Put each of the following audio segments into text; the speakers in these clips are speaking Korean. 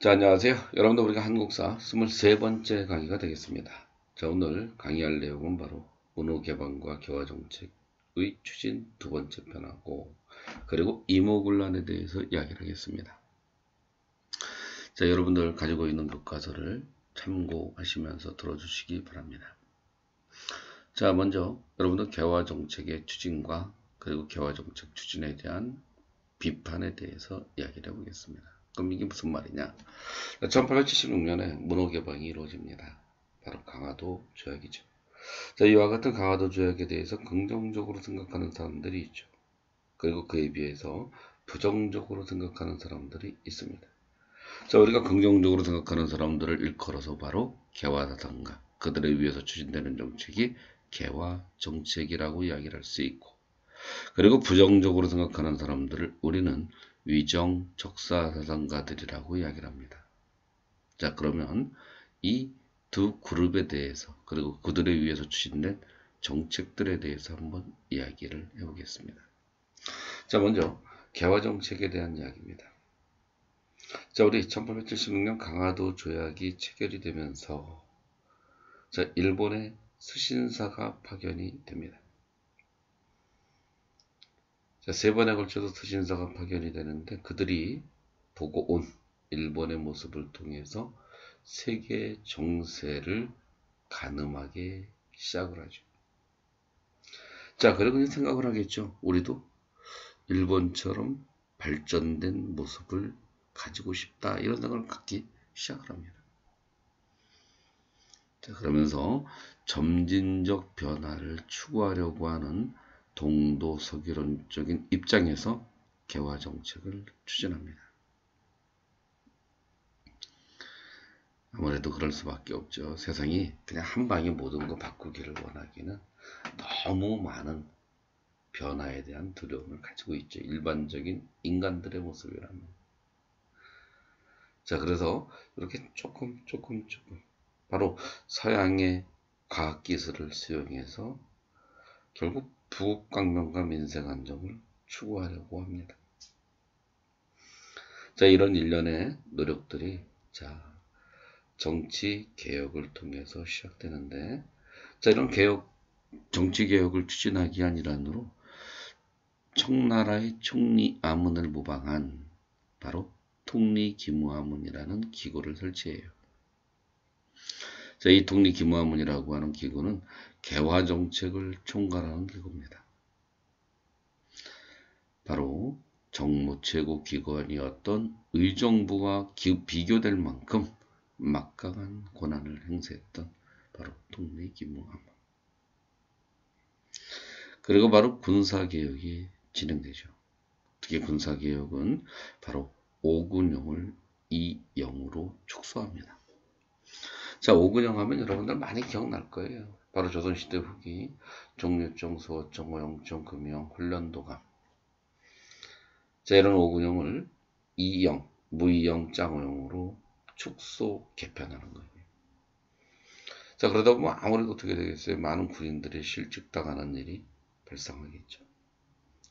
자, 안녕하세요. 여러분들 우리가 한국사 23번째 강의가 되겠습니다. 자, 오늘 강의할 내용은 바로 문호개방과 개화정책의 추진 두 번째 편하고, 그리고 이모군란에 대해서 이야기를 하겠습니다. 자, 여러분들 가지고 있는 교과서를 참고하시면서 들어주시기 바랍니다. 자, 먼저 여러분들 개화정책의 추진과 그리고 개화정책 추진에 대한 비판에 대해서 이야기를 해보겠습니다. 그럼 이게 무슨 말이냐? 1876년에 문호개방이 이루어집니다. 바로 강화도 조약이죠. 자, 이와 같은 강화도 조약에 대해서 긍정적으로 생각하는 사람들이 있죠. 그리고 그에 비해서 부정적으로 생각하는 사람들이 있습니다. 자, 우리가 긍정적으로 생각하는 사람들을 일컬어서 바로 개화사상가, 그들에 의해서 추진되는 정책이 개화정책이라고 이야기를 할 수 있고, 그리고 부정적으로 생각하는 사람들을 우리는 위정 적사사상가들이라고 이야기를 합니다. 자, 그러면 이 두 그룹에 대해서 그리고 그들에 의해서 추진된 정책들에 대해서 한번 이야기를 해보겠습니다. 자, 먼저 개화정책에 대한 이야기입니다. 자, 우리 1876년 강화도 조약이 체결이 되면서 자, 일본의 수신사가 파견이 됩니다. 자, 세 번에 걸쳐서 수신사가 파견이 되는데 그들이 보고 온 일본의 모습을 통해서 세계 정세를 가늠하게 시작을 하죠. 자, 그리고 생각을 하겠죠. 우리도 일본처럼 발전된 모습을 가지고 싶다, 이런 생각을 갖기 시작을 합니다. 자, 그러면서 점진적 변화를 추구하려고 하는 동도 서기론적인 입장에서 개화 정책을 추진합니다. 아무래도 그럴 수밖에 없죠. 세상이 그냥 한 방에 모든 거 바꾸기를 원하기는 너무 많은 변화에 대한 두려움을 가지고 있죠. 일반적인 인간들의 모습이라면. 자, 그래서 이렇게 조금 바로 서양의 과학기술을 수용해서 결국 부국강명과 민생안정을 추구하려고 합니다. 자, 이런 일련의 노력들이 자, 정치 개혁을 통해서 시작되는데, 자, 이런 정치 개혁을 추진하기 위한 일환으로 청나라의 총리 아문을 모방한 바로 통리기무아문이라는 기구를 설치해요. 자, 이 통리기무아문이라고 하는 기구는 개화 정책을 총괄하는 기구입니다. 바로 정무 최고 기관이었던 의정부와 비교될 만큼 막강한 권한을 행사했던 바로 통리기무아문. 그리고 바로 군사개혁이 진행되죠. 특히 군사개혁은 바로 오군영을 이영으로 축소합니다. 자, 오군영 하면 여러분들 많이 기억날 거예요. 바로 조선시대 후기 종류정, 수호정, 오영정, 금영, 훈련도감. 자, 이런 오군영을 이영, 무이영, 짱오영으로 축소 개편하는 거예요. 자, 그러다 보면 아무래도 어떻게 되겠어요? 많은 군인들이 실직당하는 일이 발생하겠죠.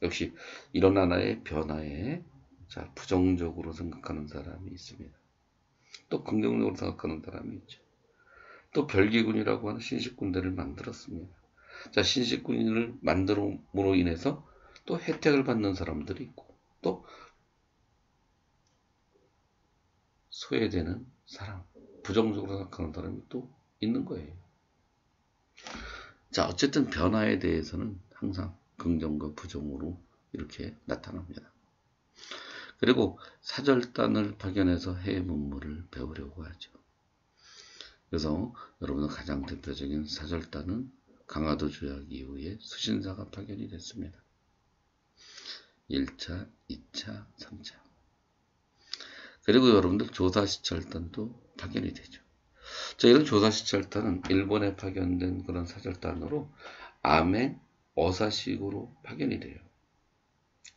역시 이런 하나의 변화에 자, 부정적으로 생각하는 사람이 있습니다. 또 긍정적으로 생각하는 사람이 있죠. 또 별기군이라고 하는 신식군대를 만들었습니다. 자, 신식군을 만들음으로 인해서 또 혜택을 받는 사람들이 있고, 또 소외되는 사람, 부정적으로 생각하는 사람이 또 있는 거예요. 자, 어쨌든 변화에 대해서는 항상 긍정과 부정으로 이렇게 나타납니다. 그리고 사절단을 파견해서 해외 문물을 배우려고 하죠. 그래서 여러분은 가장 대표적인 사절단은 강화도 조약 이후에 수신사가 파견이 됐습니다. 1차, 2차, 3차. 그리고 여러분들 조사시찰단도 파견이 되죠. 자, 이런 조사시찰단은 일본에 파견된 그런 사절단으로 암행 어사식으로 파견이 돼요.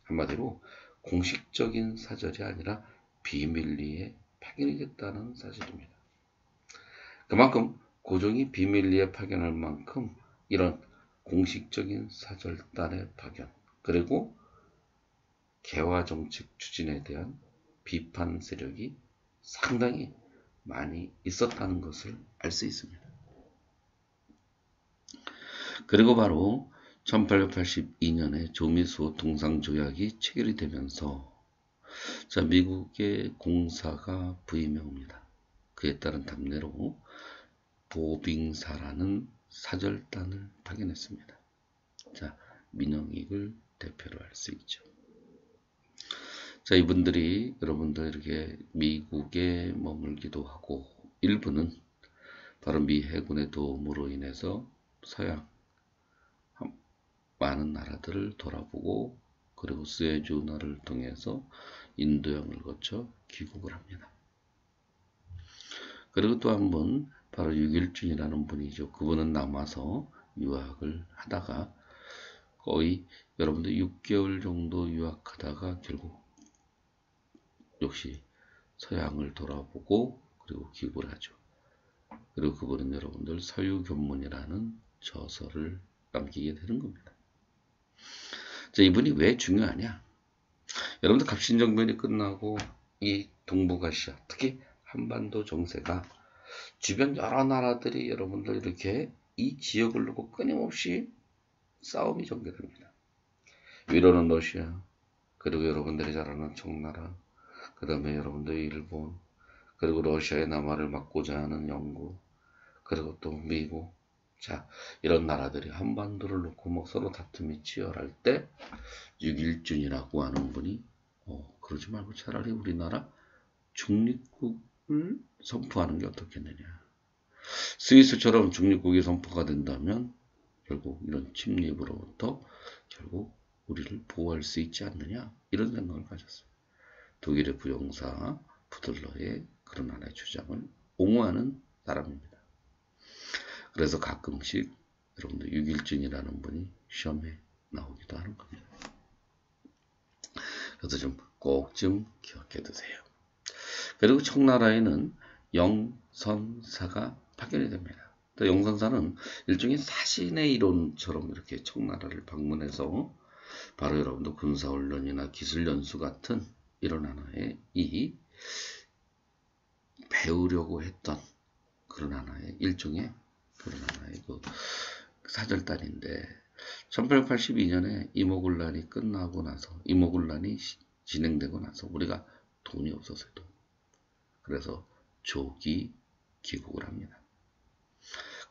한마디로 공식적인 사절이 아니라 비밀리에 파견이 됐다는 사실입니다. 그만큼 고종이 비밀리에 파견할 만큼 이런 공식적인 사절단의 파견, 그리고 개화정책 추진에 대한 비판 세력이 상당히 많이 있었다는 것을 알 수 있습니다. 그리고 바로 1882년에 조미수 동상조약이 체결이 되면서 자, 미국의 공사가 부임해 옵니다. 그에 따른 답례로 보빙사라는 사절단을 파견했습니다. 자, 민영익을 대표로 할 수 있죠. 자, 이분들이 여러분들 이렇게 미국에 머물기도 하고 일부는 바로 미 해군의 도움으로 인해서 서양 많은 나라들을 돌아보고 그리고 스에즈 운하를 통해서 인도양을 거쳐 귀국을 합니다. 그리고 또 한 분 바로 유길준이라는 분이죠. 그분은 남아서 유학을 하다가 거의 여러분들 6개월 정도 유학하다가 결국 역시 서양을 돌아보고 그리고 귀국을 하죠. 그리고 그분은 여러분들 서유견문이라는 저서를 남기게 되는 겁니다. 자, 이분이 왜 중요하냐? 여러분들 갑신정변이 끝나고 이 동북아시아, 특히 한반도 정세가 주변 여러 나라들이 여러분들 이렇게 이 지역을 놓고 끊임없이 싸움이 전개됩니다. 위로는 러시아, 그리고 여러분들이 잘 아는 청나라, 그 다음에 여러분들 일본, 그리고 러시아의 남하를 막고자 하는 영국, 그리고 또 미국. 자, 이런 나라들이 한반도를 놓고 뭐 서로 다툼이 치열할 때 유길준이라고 하는 분이 그러지 말고 차라리 우리나라 중립국을 선포하는 게 어떻겠느냐. 스위스처럼 중립국이 선포가 된다면 결국 이런 침략으로부터 결국 우리를 보호할 수 있지 않느냐, 이런 생각을 가졌어요. 독일의 부영사 부들러의 그런 하나의 주장을 옹호하는 사람입니다. 그래서 가끔씩 여러분들 유길준이라는 분이 시험에 나오기도 하는 겁니다. 그래서 꼭 좀 기억해 두세요. 그리고 청나라에는 영선사가 파견이 됩니다. 또 영선사는 일종의 사신의 이론처럼 이렇게 청나라를 방문해서 바로 여러분들 군사훈련이나 기술연수 같은 이런 하나의 배우려고 했던 그런 하나의 일종의 그런 하나의 그 사절단인데 1882년에 임오군란이 끝나고 나서 임오군란이 진행되고 나서 우리가 돈이 없었어요. 그래서 조기 귀국을 합니다.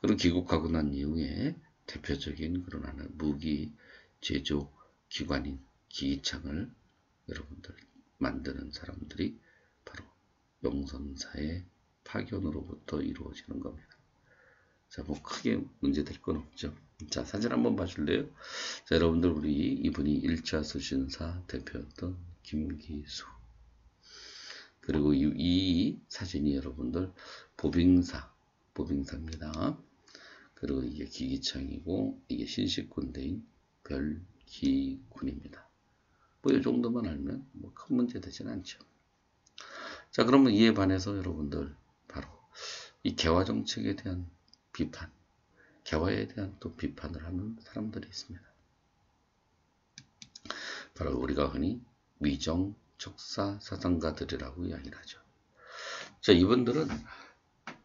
그리고 귀국하고 난 이후에 대표적인 그런 하나 무기 제조 기관인 기기창을 여러분들 만드는 사람들이 바로 영선사의 파견으로부터 이루어지는 겁니다. 자, 뭐 크게 문제될 건 없죠. 자, 사진 한번 봐줄래요? 자, 여러분들 우리 이분이 1차 수신사 대표였던 김기수. 그리고 이 사진이 여러분들 보빙사입니다. 그리고 이게 기기창이고 이게 신식군대인 별기군입니다. 뭐 이 정도만 알면 뭐 큰 문제 되진 않죠. 자, 그러면 이에 반해서 여러분들 바로 이 개화 정책에 대한 비판, 개화에 대한 또 비판을 하는 사람들이 있습니다. 바로 우리가 흔히 위정 척사 사상가들이라고 이야기를 하죠. 자, 이분들은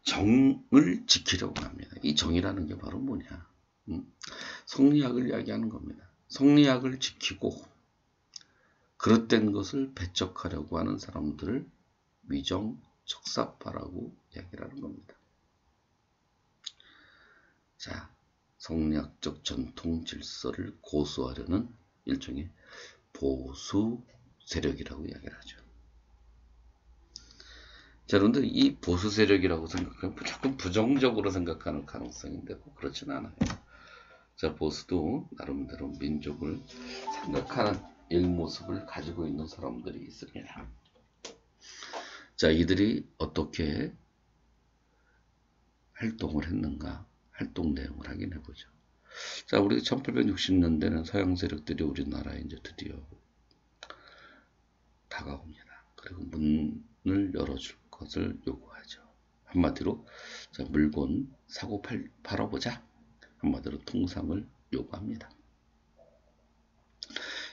정을 지키려고 합니다. 이 정이라는 게 바로 뭐냐? 성리학을 이야기하는 겁니다. 성리학을 지키고 그릇된 것을 배척하려고 하는 사람들을 위정 척사파라고 이야기를 하는 겁니다. 자, 성리학적 전통 질서를 고수하려는 일종의 보수 세력이라고 이야기를 하죠. 자, 여러분들 이 보수 세력이라고 생각하면 자꾸 부정적으로 생각하는 가능성인데 꼭 그렇지는 않아요. 자, 보수도 나름대로 민족을 생각하는 일모습을 가지고 있는 사람들이 있습니다. 자, 이들이 어떻게 활동을 했는가, 활동 내용을 확인해 보죠. 자, 우리가 1860년대는 서양 세력들이 우리나라에 이제 드디어 다가옵니다. 그리고 문을 열어줄 것을 요구하죠. 한마디로 자, 물건 사고 팔아보자. 한마디로 통상을 요구합니다.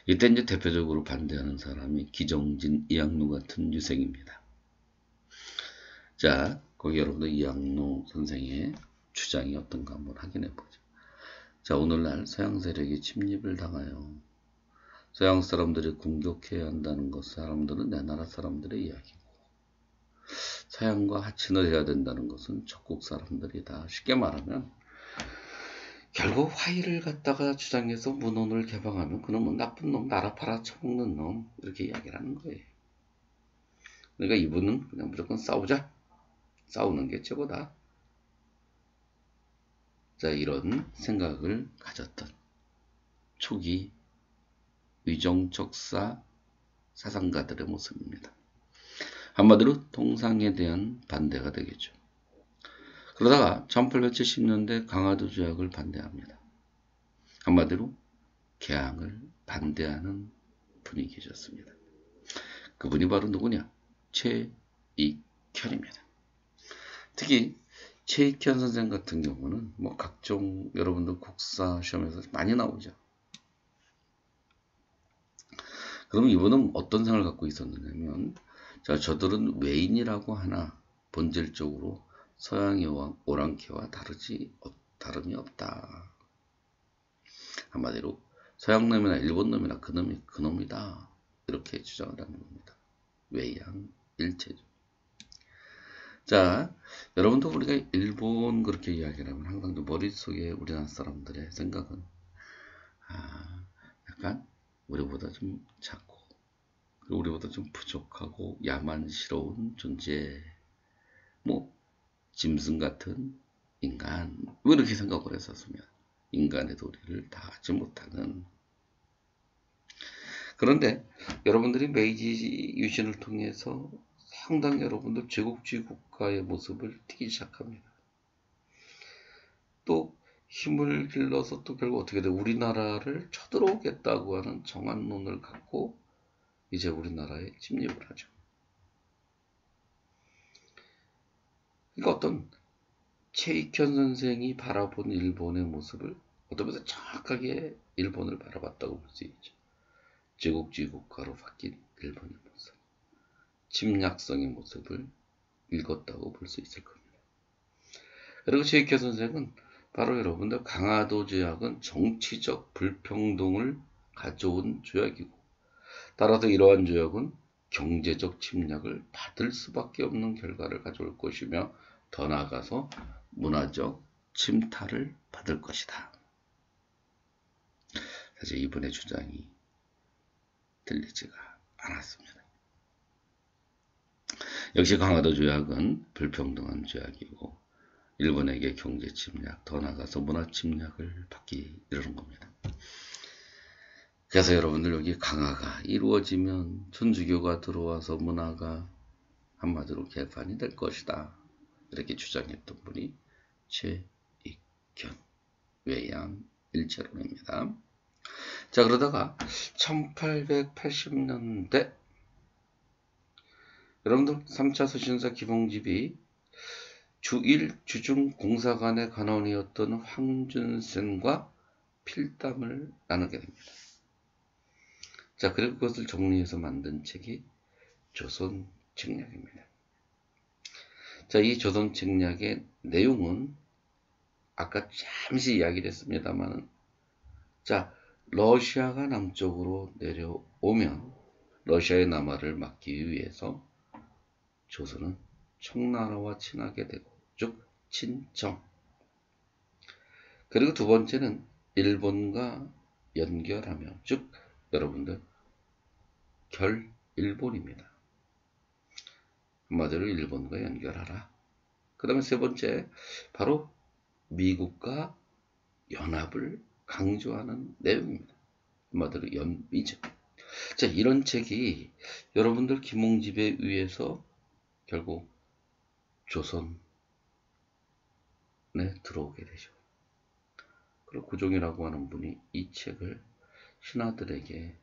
이때 이제 대표적으로 반대하는 사람이 기정진, 이학루 같은 유생입니다. 자, 거기 여러분들 이학노 선생의 주장이 어떤가 한번 확인해 보죠. 자, 오늘날 서양 세력이 침입을 당하여 서양 사람들이 공격해야 한다는 것, 사람들은 내 나라 사람들의 이야기고, 서양과 하친을 해야 된다는 것은 적국 사람들이다. 쉽게 말하면 결국 화의를 갖다가 주장해서 문헌을 개방하면 그놈은 나쁜 놈, 나라 팔아쳐먹는 놈, 이렇게 이야기를 하는 거예요. 그러니까 이분은 그냥 무조건 싸우자. 싸우는 게 최고다. 자, 이런 생각을 가졌던 초기 위정적사 사상가들의 모습입니다. 한마디로 통상에 대한 반대가 되겠죠. 그러다가 1870년대 강화도 조약을 반대합니다. 한마디로 개항을 반대하는 분이 계셨습니다. 그분이 바로 누구냐? 최익현입니다. 특히 최익현 선생 같은 경우는 뭐 각종 여러분들 국사 시험에서 많이 나오죠. 그럼 이분은 어떤 생각을 갖고 있었느냐면, 자, 저들은 외인이라고 하나 본질적으로 서양의 오랑캐와 다름이 없다. 한마디로 서양 놈이나 일본 놈이나 그놈이 그놈이다. 이렇게 주장을 하는 겁니다. 외양일체죠. 자, 여러분도 우리가 일본 그렇게 이야기를 하면 항상 머릿속에 우리나라 사람들의 생각은 약간 우리보다 좀 작고 그리고 우리보다 좀 부족하고 야만스러운 존재, 뭐 짐승 같은 인간, 뭐 이렇게 생각을 했었습니다. 인간의 도리를 다 하지 못하는. 그런데 여러분들이 메이지 유신을 통해서 상당히 여러분들 제국주의 국가의 모습을 띠기 시작합니다. 또 힘을 길러서 또 결국 어떻게 돼? 우리나라를 쳐들어오겠다고 하는 정한론을 갖고 이제 우리나라에 침입을 하죠. 그러니까 어떤 최익현 선생이 바라본 일본의 모습을 어떤 면에서 정확하게 일본을 바라봤다고 볼 수 있죠. 제국주의 국가로 바뀐 일본의 모습, 침략성의 모습을 읽었다고 볼 수 있을 겁니다. 그리고 최익현 선생은 바로 여러분들 강화도 조약은 정치적 불평등을 가져온 조약이고, 따라서 이러한 조약은 경제적 침략을 받을 수밖에 없는 결과를 가져올 것이며 더 나아가서 문화적 침탈을 받을 것이다. 사실 이분의 주장이 들리지가 않았습니다. 역시 강화도 조약은 불평등한 조약이고 일본에게 경제 침략, 더 나아가서 문화 침략을 받기 이러는 겁니다. 그래서 여러분들 여기 강화가 이루어지면 천주교가 들어와서 문화가 한마디로 개판이 될 것이다. 이렇게 주장했던 분이 최익현 외양일체론입니다. 자, 그러다가 1880년대 여러분들 3차 서신사 기봉집이 주1 주중 공사관의 관원이었던 황준센과 필담을 나누게 됩니다. 자, 그리고 그것을 정리해서 만든 책이 조선책략입니다. 자, 이 조선책략의 내용은 아까 잠시 이야기를 했습니다만, 자, 러시아가 남쪽으로 내려오면 러시아의 남하를 막기 위해서 조선은 청나라와 친하게 되고, 즉 친청. 그리고 두 번째는 일본과 연결하며, 즉 여러분들 결일본입니다. 한마디로 일본과 연결하라. 그 다음에 세 번째 바로 미국과 연합을 강조하는 내용입니다. 한마디로 연미죠. 자, 이런 책이 여러분들 김홍집에 의해서 결국 조선에 들어오게 되죠. 그리고 구종이라고 하는 분이 이 책을 신하들에게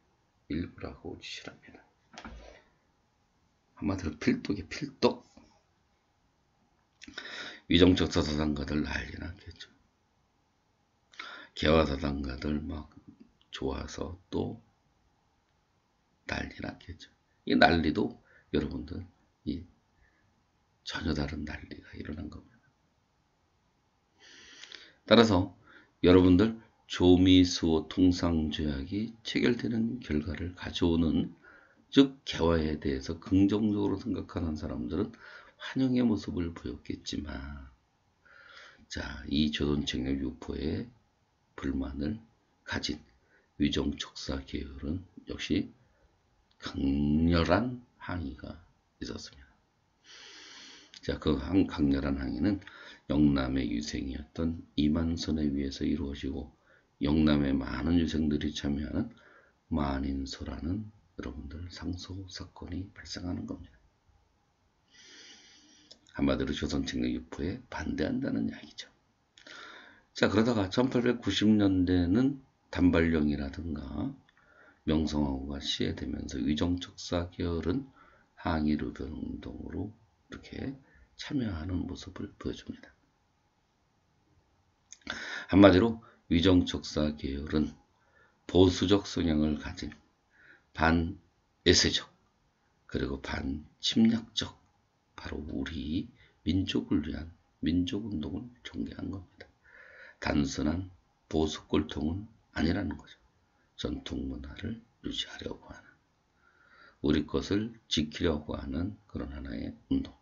읽으라고 지시를 합니다. 한마디로 필독이에요. 필독. 위정적 사상가들 난리 났겠죠. 개화 사상가들 막 좋아서 또 난리 났겠죠. 이 난리도 여러분들 이 전혀 다른 난리가 일어난 겁니다. 따라서 여러분들 조미수호 통상조약이 체결되는 결과를 가져오는, 즉 개화에 대해서 긍정적으로 생각하는 사람들은 환영의 모습을 보였겠지만, 자, 이 조선책략 유포에 불만을 가진 위정척사 계열은 역시 강렬한 항의가 있었습니다. 자, 그 강렬한 항의는 영남의 유생이었던 이만선에 의해서 이루어지고, 영남의 많은 유생들이 참여하는 만인소라는 여러분들 상소 사건이 발생하는 겁니다. 한마디로 조선책략 유포에 반대한다는 이야기죠. 자, 그러다가 1890년대는 단발령이라든가 명성황후가 시해되면서 위정척사 계열은 항일의변운동으로 이렇게 참여하는 모습을 보여줍니다. 한마디로 위정척사 계열은 보수적 성향을 가진 반예세적 그리고 반침략적, 바로 우리 민족을 위한 민족운동을 전개한 겁니다. 단순한 보수 꼴통은 아니라는 거죠. 전통 문화를 유지하려고 하는, 우리 것을 지키려고 하는 그런 하나의 운동.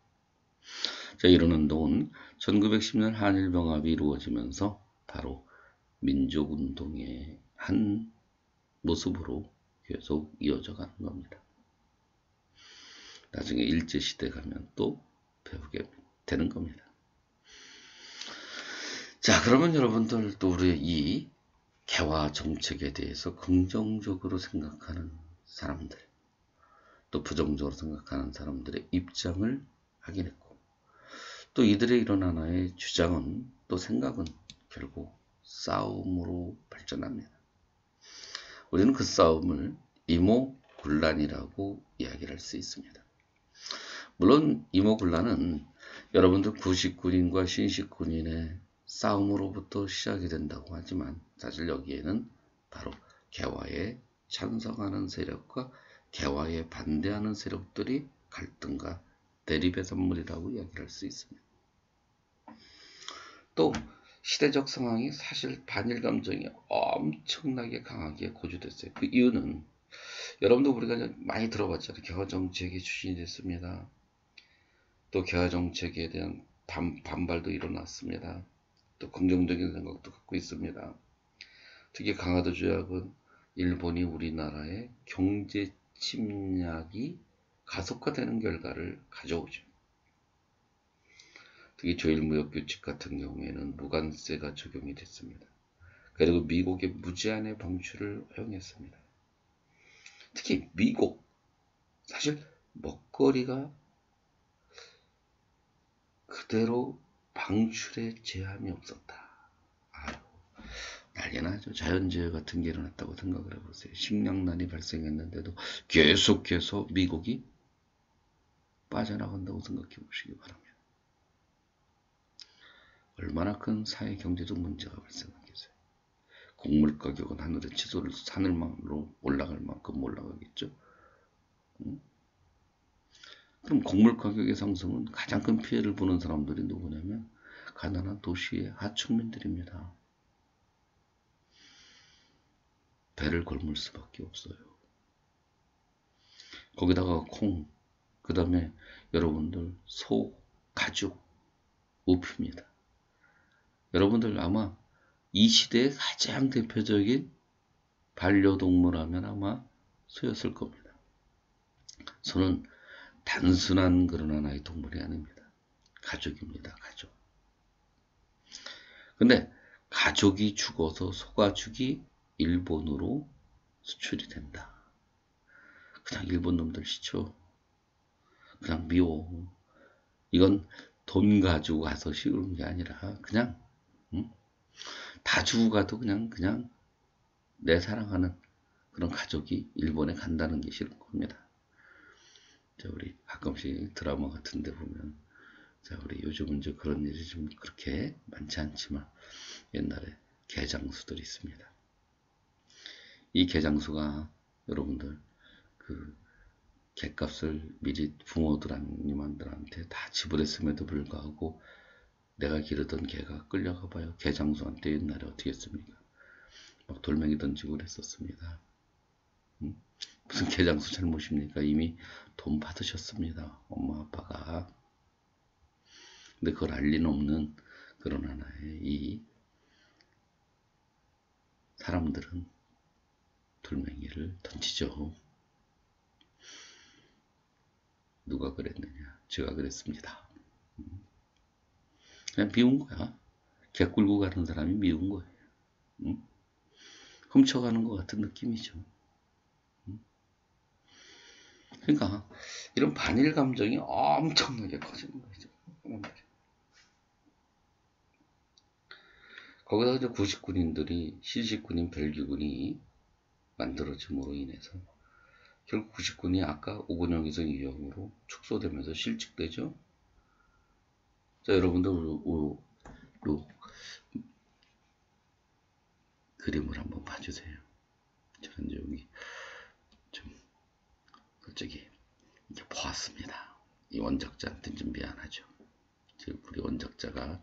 자, 이런 운동은 1910년 한일병합이 이루어지면서 바로 민족운동의 한 모습으로 계속 이어져 가는 겁니다. 나중에 일제시대 가면 또 배우게 되는 겁니다. 자, 그러면 여러분들 또 우리의 이 개화 정책에 대해서 긍정적으로 생각하는 사람들, 또 부정적으로 생각하는 사람들의 입장을 확인했고, 또 이들의 이런 하나의 주장은, 또 생각은 결국 싸움으로 발전합니다. 우리는 그 싸움을 이모군란이라고 이야기를 할 수 있습니다. 물론 이모군란은 여러분들 구식군인과 신식군인의 싸움으로부터 시작이 된다고 하지만, 사실 여기에는 바로 개화에 찬성하는 세력과 개화에 반대하는 세력들이 갈등과 대립의 산물이라고 이야기를 할 수 있습니다. 또 시대적 상황이 사실 반일 감정이 엄청나게 강하게 고조됐어요. 그 이유는 여러분도 우리가 많이 들어봤잖아요. 개화정책이 추진이 됐습니다. 또 개화정책에 대한 반발도 일어났습니다. 또 긍정적인 생각도 갖고 있습니다. 특히 강화도 조약은 일본이 우리나라의 경제 침략이 가속화되는 결과를 가져오죠. 특히 조일무역규칙 같은 경우에는 무관세가 적용이 됐습니다. 그리고 미국의 무제한의 방출을 허용했습니다. 특히 미국, 사실 먹거리가 그대로 방출에 제한이 없었다. 아유, 난리나죠. 자연재해 같은 게 일어났다고 생각을 해보세요. 식량난이 발생했는데도 계속해서 미국이 빠져나간다고 생각해 보시기 바랍니다. 얼마나 큰 사회 경제적 문제가 발생하겠어요. 곡물 가격은 하늘에 치솟을 하늘만으로 올라갈 만큼 올라가겠죠. 그럼 곡물 가격의 상승은 가장 큰 피해를 보는 사람들이 누구냐면 가난한 도시의 하층민들입니다. 배를 걸물 수밖에 없어요. 거기다가 콩, 그 다음에 여러분들 소, 가죽, 우표입니다. 여러분들 아마 이 시대의 가장 대표적인 반려동물 하면 아마 소였을 겁니다. 소는 단순한 그런 하나의 동물이 아닙니다. 가족입니다. 가족. 근데 가족이 죽어서 소가죽이 일본으로 수출이 된다. 그냥 일본 놈들 시죠. 그냥 미워. 이건 돈 가지고 가서 씌우는 게 아니라 그냥 다 주고 가도 그냥 내 사랑하는 그런 가족이 일본에 간다는 게 싫은 겁니다. 자, 우리 가끔씩 드라마 같은 데 보면, 자, 우리 요즘은 이제 그런 일이 좀 그렇게 많지 않지만 옛날에 개장수들이 있습니다. 이 개장수가 여러분들 그 갯값을 미리 부모님들한테 다 지불했음에도 불구하고 내가 기르던 개가 끌려가 봐요. 개장수한테 옛날에 어떻게 했습니까? 막 돌멩이 던지고 그랬었습니다. 무슨 개장수 잘못입니까? 이미 돈 받으셨습니다. 엄마 아빠가. 근데 그걸 알 리는 없는 그런 하나의 이 사람들은 돌멩이를 던지죠. 누가 그랬느냐? 제가 그랬습니다. 그냥 미운 거야. 개 끌고 가는 사람이 미운 거예요. 훔쳐가는 것 같은 느낌이죠. 그러니까 이런 반일 감정이 엄청나게 커지는 거죠. 거기다가 이제 구식군인들이 신식군인 벨기군이 만들어짐으로 인해서 결국 구식군이 아까 오근영에서 유형으로 축소되면서 실직되죠. 자, 여러분들 요 그림을 한번 봐주세요. 저는 이제 여기 좀 솔직히 이렇게 보았습니다. 이 원작자한테는 좀 미안하죠. 우리 원작자가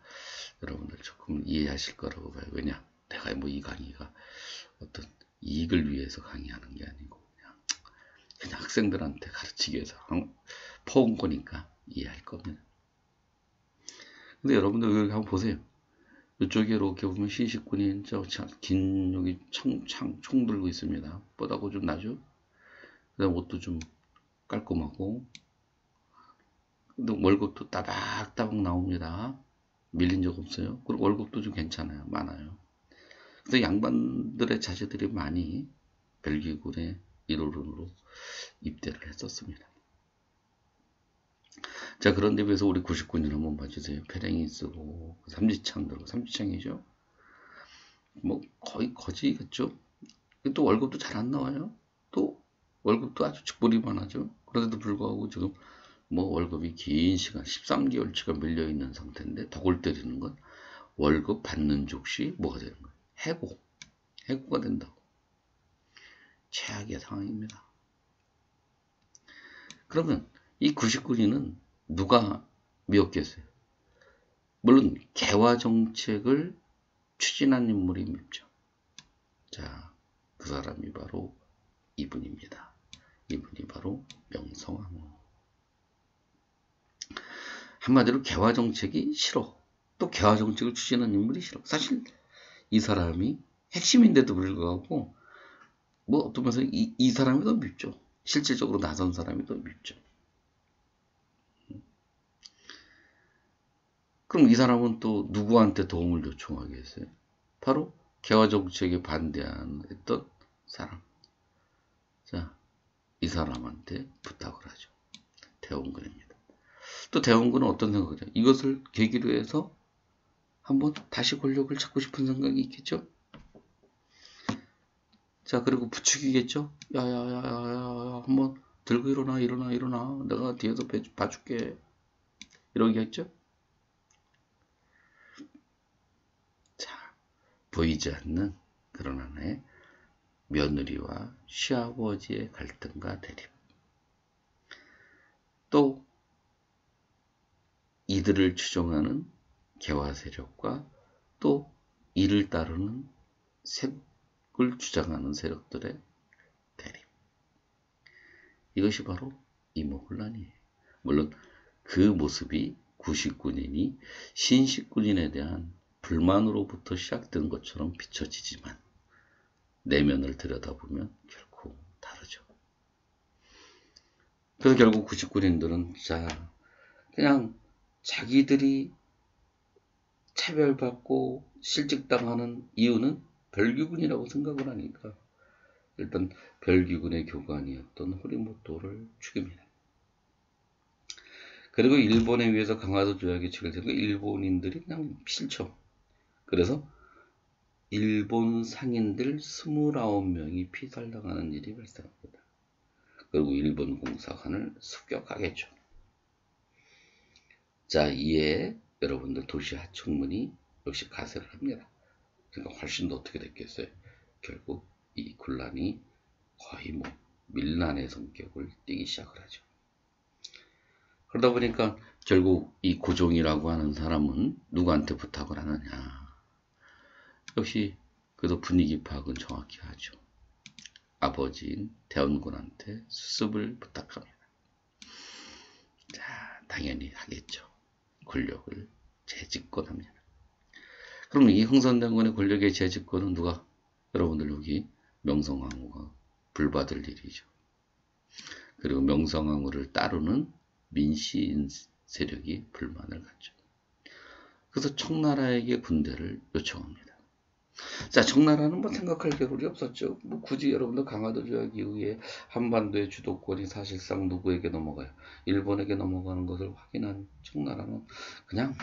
여러분들 조금 이해하실 거라고 봐요. 왜냐? 내가 뭐 이 강의가 어떤 이익을 위해서 강의하는 게 아니고 그냥 학생들한테 가르치기 위해서 퍼온 거니까 이해할 겁니다. 근데 여러분들 여기 한번 보세요. 이쪽에 이렇게 보면 신식군인 긴 여기 총 들고 있습니다. 뻗하고 좀 나죠? 그 다음 옷도 좀 깔끔하고 근데 월급도 따박따박 나옵니다. 밀린 적 없어요. 그리고 월급도 좀 괜찮아요. 많아요. 그래서 양반들의 자제들이 많이 벨기군의 일호론으로 입대를 했었습니다. 자, 그런데 비해서 우리 99년 한번 봐주세요. 페랭이 쓰고 삼지창 들고 삼지창이죠. 뭐 거의 거지겠죠. 또 월급도 잘 안 나와요. 또 월급도 아주 직불이만 하죠. 그런데도 불구하고 지금 뭐 월급이 긴 시간 13개월치가 밀려있는 상태인데 더 골 때리는 건 월급 받는 족시 뭐가 되는 거예요? 해고가 된다고. 최악의 상황입니다. 그러면 이 99인은 누가 미웠겠어요? 물론 개화 정책을 추진한 인물이 밉죠. 자, 그 사람이 바로 이분입니다. 이분이 바로 명성황후. 한마디로 개화 정책이 싫어. 또 개화 정책을 추진한 인물이 싫어. 사실 이 사람이 핵심인데도 불구하고 뭐 어떤 면에서 이 사람이 더 밉죠. 실질적으로 나선 사람이 더 밉죠. 그럼 이 사람은 또 누구한테 도움을 요청하겠어요? 바로 개화 정책에 반대했던 사람. 자, 이 사람한테 부탁을 하죠. 대원군입니다. 또 대원군은 어떤 생각을 해요? 이것을 계기로 해서 한번 다시 권력을 잡고 싶은 생각이 있겠죠? 자, 그리고 부추기겠죠? 야야야야야 한번 들고 일어나. 내가 뒤에서 봐줄게. 이러겠죠? 자, 보이지 않는 그런 하나의 며느리와 시아버지의 갈등과 대립. 또 이들을 추종하는 개화 세력과 또 이를 따르는 색을 주장하는 세력들의 대립. 이것이 바로 이모혼란이에요. 물론 그 모습이 구식군인이 신식군인에 대한 불만으로부터 시작된 것처럼 비춰지지만 내면을 들여다보면 결코 다르죠. 그래서 결국 구식군인들은 자 그냥 자기들이 차별받고 실직당하는 이유는 벨기군이라고 생각을 하니까 일단 벨기군의 교관이었던 호리모토를 죽입니다. 그리고 일본에 의해서 강화도 조약이 체결되고 일본인들이 그냥 싫죠. 그래서 일본 상인들 29명이 피살당하는 일이 발생합니다. 그리고 일본 공사관을 습격하겠죠. 자, 이에 여러분들 도시 하청문이 역시 가세를 합니다. 그러니까 훨씬 더 어떻게 됐겠어요? 결국 이 군란이 거의 뭐 밀란의 성격을 띠기 시작을 하죠. 그러다 보니까 결국 이 고종이라고 하는 사람은 누구한테 부탁을 하느냐. 역시 그래도 분위기 파악은 정확히 하죠. 아버지인 대원군한테 수습을 부탁합니다. 자, 당연히 하겠죠. 권력을 재집권합니다. 그럼 이 흥선대원군의 권력의 재집권은 누가? 여러분들 여기 명성황후가 불받을 일이죠. 그리고 명성황후를 따르는 민씨인 세력이 불만을 갖죠. 그래서 청나라에게 군대를 요청합니다. 자, 청나라는 뭐 생각할 겨를이 없었죠. 뭐 굳이 여러분들 강화도 조약 이후에 한반도의 주도권이 사실상 누구에게 넘어가요? 일본에게 넘어가는 것을 확인한 청나라는 그냥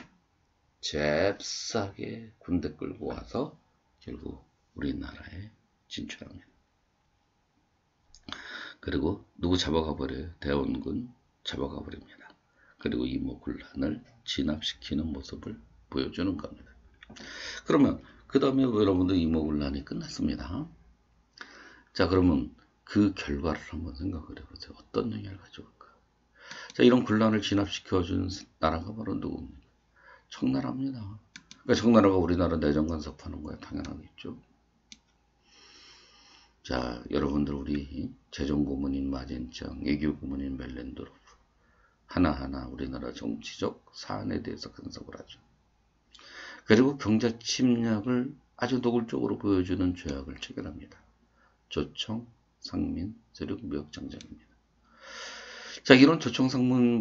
잽싸게 군대 끌고 와서 결국 우리나라에 진출합니다. 그리고 누구 잡아가 버려요? 대원군 잡아가 버립니다. 그리고 이모군란을 진압시키는 모습을 보여주는 겁니다. 그러면 그 다음에 여러분들 이모군란이 끝났습니다. 자, 그러면 그 결과를 한번 생각을 해보세요. 어떤 영향을 가져올까? 자, 이런 군란을 진압시켜준 나라가 바로 누굽니까? 청나라입니다. 그러니까 청나라가 우리나라 내정 간섭하는 거야. 당연하겠죠. 자, 여러분들 우리 재정고문인 마젠짱, 외교고문인 멜렌드로프 하나하나 우리나라 정치적 사안에 대해서 간섭을 하죠. 그리고 경제 침략을 아주 노골적으로 보여주는 조약을 체결합니다. 조청, 상민, 세력, 무역 장정입니다. 자, 이런 조청, 상민,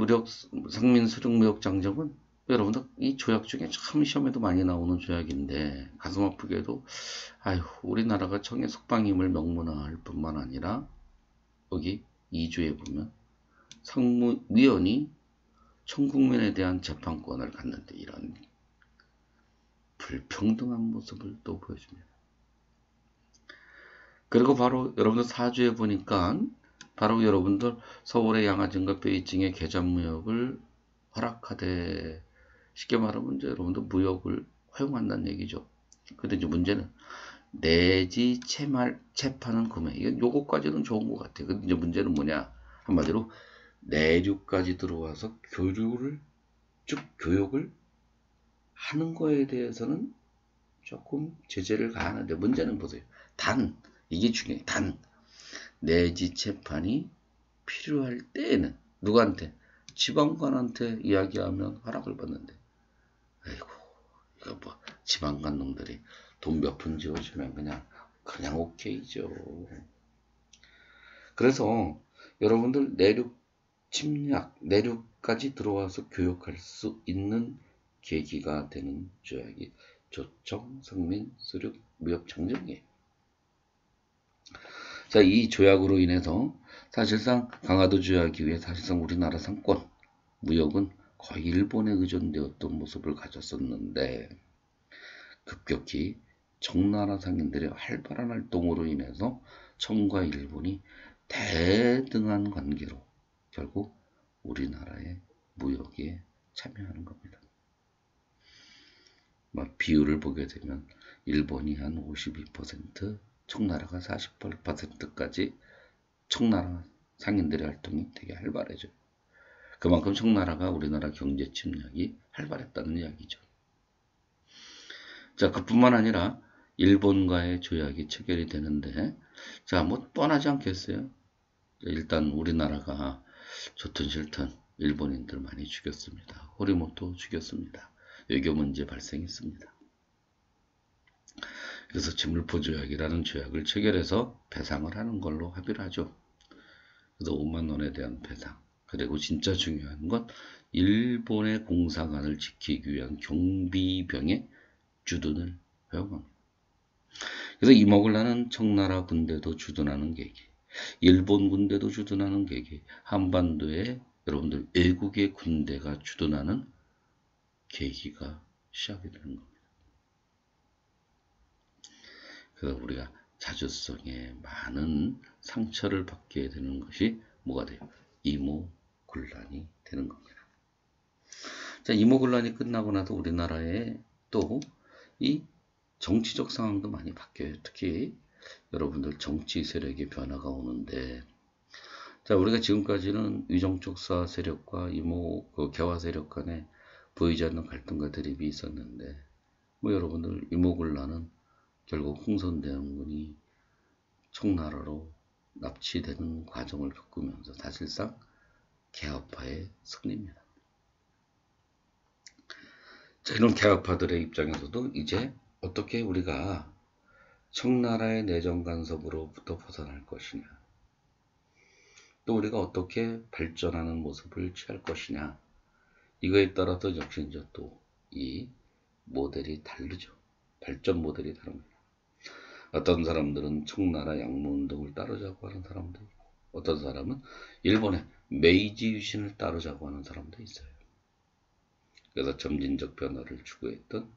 세력, 무역 장정은 여러분들 이 조약 중에 참 시험에도 많이 나오는 조약인데 가슴 아프게도 우리나라가 청의 석방임을 명문화할 뿐만 아니라 여기 2조에 보면 상무위원이 청국민에 대한 재판권을 갖는데 이런 불평등한 모습을 또 보여줍니다. 그리고 바로 여러분들 4조에 보니까 바로 여러분들 서울의 양화증과 베이징의 계잔무역을 허락하되 쉽게 말하면 이제 여러분들 무역을 허용한다는 얘기죠. 근데 이제 문제는 내지 채파는 금액. 이건 요거까지는 좋은 것 같아요. 근데 이제 문제는 뭐냐? 한마디로 내륙까지 들어와서 교육을 하는 거에 대해서는 조금 제재를 가하는데 문제는 보세요. 이게 중요해요. 내지 채판이 필요할 때에는 누구한테? 지방관한테 이야기하면 허락을 받는데 아이고 이거 뭐 지방관 놈들이 돈 몇 푼 지어주면 그냥 오케이죠. 그래서 여러분들 내륙까지 들어와서 교육할 수 있는 계기가 되는 조약이 조청, 상민, 수륙, 무역 장정이에요. 자, 이 조약으로 인해서 사실상 강화도 조약 이후에 사실상 우리나라 상권, 무역은 거의 일본에 의존되었던 모습을 가졌었는데 급격히 청나라 상인들의 활발한 활동으로 인해서 청과 일본이 대등한 관계로 결국 우리나라의 무역에 참여하는 겁니다. 비율을 보게 되면 일본이 한 52%, 청나라가 48%까지 청나라 상인들의 활동이 되게 활발해져요. 그만큼 청나라가 우리나라 경제 침략이 활발했다는 이야기죠. 자, 그뿐만 아니라 일본과의 조약이 체결이 되는데, 자, 뭐 뻔하지 않겠어요? 일단 우리나라가 좋든 싫든 일본인들 많이 죽였습니다. 호리모토 죽였습니다. 외교 문제 발생했습니다. 그래서 지물포 조약이라는 조약을 체결해서 배상을 하는 걸로 합의를 하죠. 그래서 5만 원에 대한 배상. 그리고 진짜 중요한 건 일본의 공사관을 지키기 위한 경비병의 주둔을 허용합니다. 그래서 이모군란은 청나라 군대도 주둔하는 계기, 일본 군대도 주둔하는 계기, 한반도에 여러분들 외국의 군대가 주둔하는 계기가 시작이 되는 겁니다. 그래서 우리가 자주성에 많은 상처를 받게 되는 것이 뭐가 돼요? 이모군란이 되는 겁니다. 자, 이모군란이 끝나고 나서 우리나라에 또 이 정치적 상황도 많이 바뀌어요. 특히 여러분들 정치 세력의 변화가 오는데 자, 우리가 지금까지는 위정촉사 세력과 개화 세력 간에 보이지 않는 갈등과 대립이 있었는데, 뭐 여러분들 이모군란은 결국 흥선대원군이 청나라로 납치되는 과정을 겪으면서 사실상 개화파의 승리입니다. 자, 이런 개화파들의 입장에서도 이제 어떻게 우리가 청나라의 내정 간섭으로부터 벗어날 것이냐, 또 우리가 어떻게 발전하는 모습을 취할 것이냐, 이거에 따라서 역시 이제 또 이 모델이 다르죠. 발전 모델이 다릅니다. 어떤 사람들은 청나라 양모운동을 따르자고 하는 사람도 있고, 어떤 사람은 일본의 메이지 유신을 따르자고 하는 사람도 있어요. 그래서 점진적 변화를 추구했던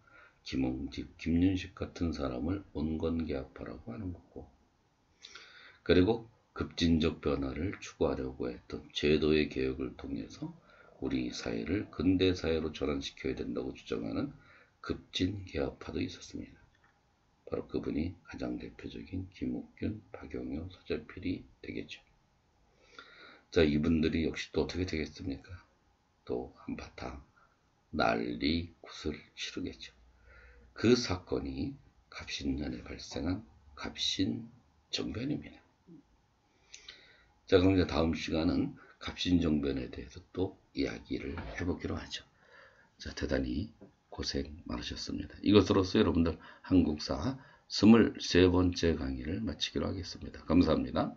김홍집, 김윤식 같은 사람을 온건개화파라고 하는 거고, 그리고 급진적 변화를 추구하려고 했던 제도의 개혁을 통해서 우리 사회를 근대 사회로 전환시켜야 된다고 주장하는 급진개화파도 있었습니다. 바로 그분이 가장 대표적인 김옥균, 박용효, 서재필이 되겠죠. 자, 이분들이 역시 또 어떻게 되겠습니까? 또 한바탕 난리 굿을 치르겠죠. 그 사건이 갑신년에 발생한 갑신정변입니다. 자, 그럼 이제 다음 시간은 갑신정변에 대해서 또 이야기를 해보기로 하죠. 자, 대단히 고생 많으셨습니다. 이것으로서 여러분들 한국사 23번째 강의를 마치기로 하겠습니다. 감사합니다.